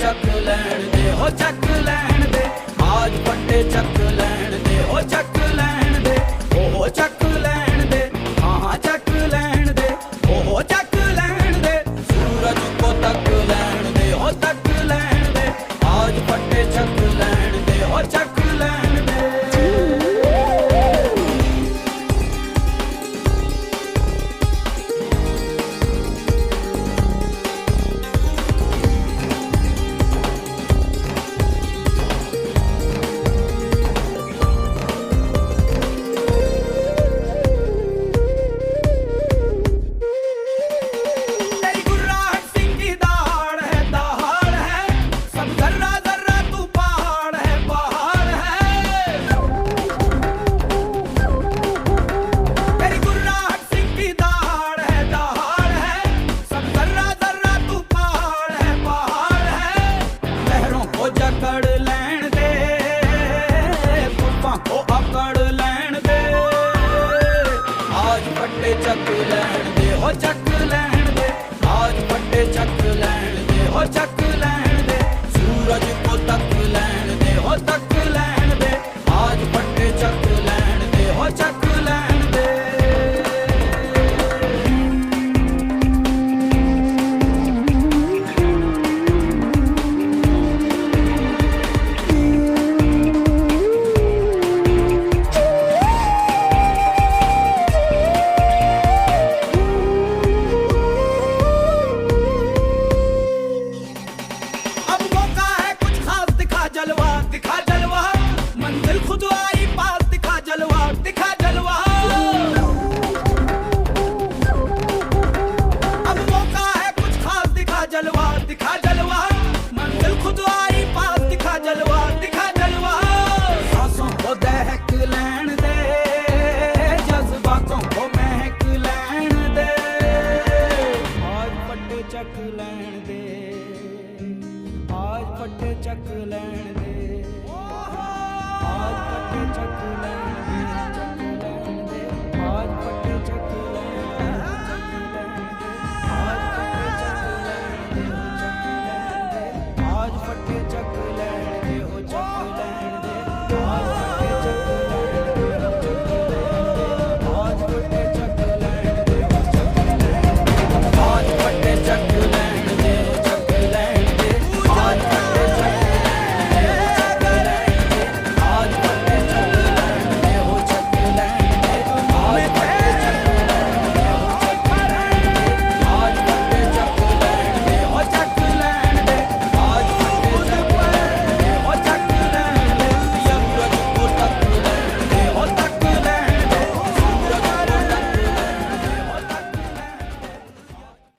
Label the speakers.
Speaker 1: चक लैण दे, हो चक लैण दे, आज पट्टे चक लैण दे, हो चक लैण दे, हो चक लैण दे, हाँ चक लैण दे, हो चक लैण दे, सूरज को तक लैण दे, हो तक लैण दे, आज पट्टे चक लैण दे, हो चक लैण दे। चक लैण दे, हो चक लैण दे, आज पट्टे चक लैण दे, हो चक लैण दे, सूरज को तक लैण दे, हो तक लैण दे, आज पट्टे चक लैण दे, हो चक लैण दे। चक लैण दे, आज पट्टे चक लैण दे।